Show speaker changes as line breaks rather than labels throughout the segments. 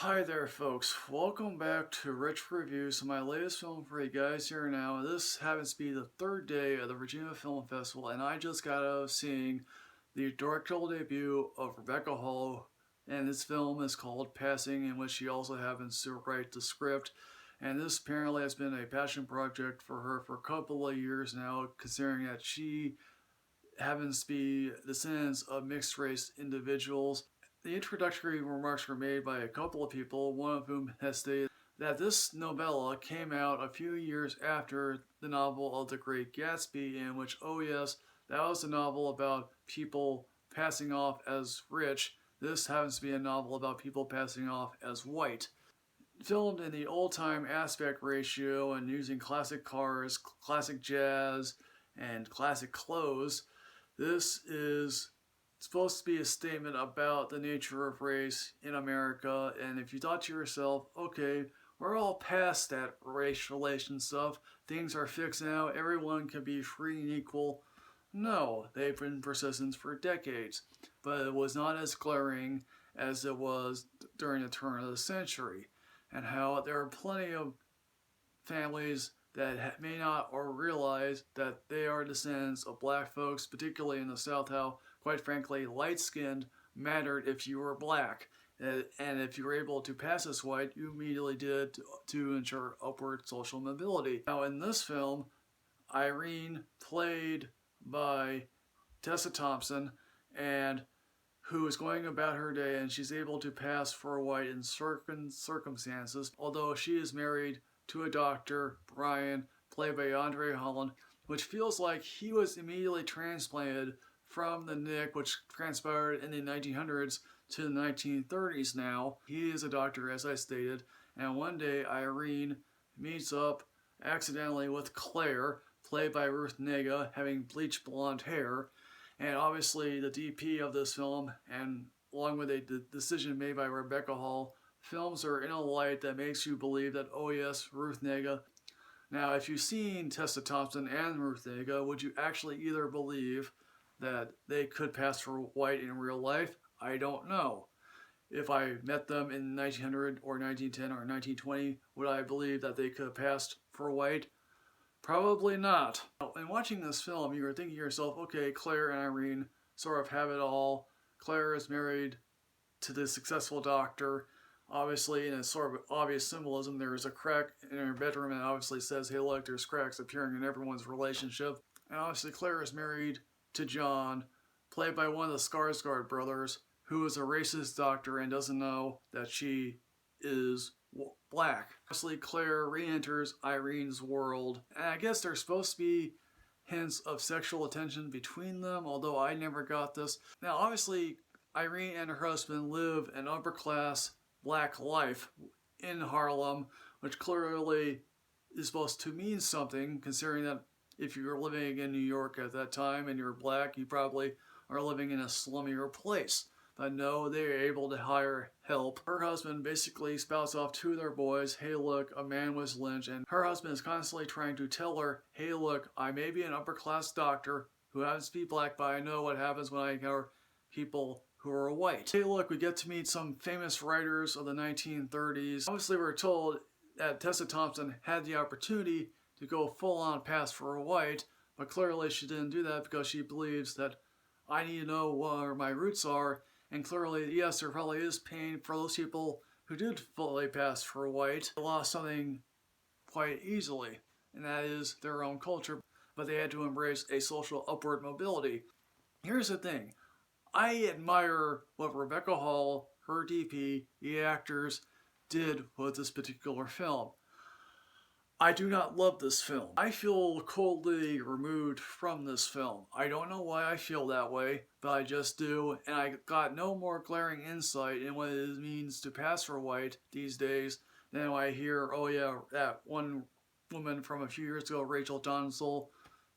Hi there folks, welcome back to Rich Reviews. So my latest film for you guys here now. This happens to be the third day of the Virginia Film Festival, and I just got out of seeing the directorial debut of Rebecca Hall, and this film is called Passing, in which she also happens to write the script. And this apparently has been a passion project for her for a couple of years now, considering that she happens to be descendants of mixed race individuals. The introductory remarks were made by a couple of people, one of whom has stated that this novella came out a few years after the novel of The Great Gatsby, in which, oh yes, that was a novel about people passing off as rich. This happens to be a novel about people passing off as white. Filmed in the old-time aspect ratio and using classic cars, classic jazz, and classic clothes, this is supposed to be a statement about the nature of race in America. And if you thought to yourself, okay, we're all past that race relation stuff, things are fixed now, everyone can be free and equal. No, they've been persistent for decades, but it was not as glaring as it was during the turn of the century, and how there are plenty of families that may not or realize that they are descendants of black folks, particularly in the South, how, quite frankly, light-skinned mattered if you were black. And if you were able to pass as white, you immediately did to ensure upward social mobility. Now, in this film, Irene, played by Tessa Thompson, and who is going about her day, and she's able to pass for white in certain circumstances, although she is married to a doctor, Brian, played by Andre Holland, which feels like he was immediately transplanted from the Nick, which transpired in the 1900s, to the 1930s now. He is a doctor, as I stated, and one day Irene meets up accidentally with Claire, played by Ruth Negga, having bleached blonde hair, and obviously the DP of this film, and along with a decision made by Rebecca Hall, films her in a light that makes you believe that, oh yes, Ruth Negga. Now, if you've seen Tessa Thompson and Ruth Negga, would you actually either believe that they could pass for white in real life? I don't know. If I met them in 1900 or 1910 or 1920, would I believe that they could have passed for white? Probably not. In watching this film, you were thinking to yourself, okay, Claire and Irene sort of have it all. Claire is married to the successful doctor. Obviously, in a sort of obvious symbolism, there is a crack in her bedroom, and it obviously says, hey look, there's cracks appearing in everyone's relationship. And obviously Claire is married to John, played by one of the Skarsgård brothers, who is a racist doctor and doesn't know that she is black. Obviously Claire re-enters Irene's world, and I guess there's supposed to be hints of sexual attention between them, although I never got this. Now obviously Irene and her husband live an upper class black life in Harlem, which clearly is supposed to mean something, considering that if you were living in New York at that time and you're black, you probably are living in a slummier place. But no, they're able to hire help. Her husband basically spouts off to their boys, hey look, a man was lynched, and her husband is constantly trying to tell her, hey look, I may be an upper class doctor who happens to be black, but I know what happens when I encounter people who are white. Hey look, we get to meet some famous writers of the 1930s. Obviously we're told that Tessa Thompson had the opportunity to go full on pass for a white, but clearly she didn't do that because she believes that I need to know where my roots are, and clearly, yes, there probably is pain for those people who did fully pass for white. They lost something quite easily, and that is their own culture, but they had to embrace a social upward mobility. Here's the thing. I admire what Rebecca Hall, her DP, the actors, did with this particular film. I do not love this film. I feel coldly removed from this film. I don't know why I feel that way, but I just do, and I got no more glaring insight in what it means to pass for white these days than when I hear, oh yeah, that one woman from a few years ago, Rachel Donsel,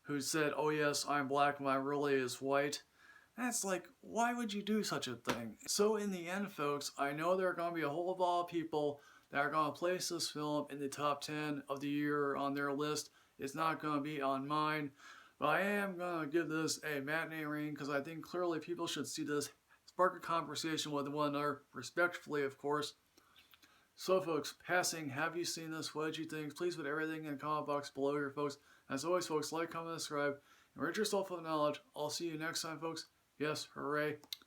who said, oh yes, I'm black when I really is white. That's like, why would you do such a thing? So in the end, folks, I know there are going to be a whole lot of people that are going to place this film in the top 10 of the year on their list. It's not going to be on mine, but I am going to give this a matinee rating because I think clearly people should see this, spark a conversation with one another, respectfully of course. So, folks, passing, have you seen this? What did you think? Please put everything in the comment box below here, folks. As always, folks, like, comment, subscribe, and enrich yourself with knowledge. I'll see you next time, folks. Yes, hooray.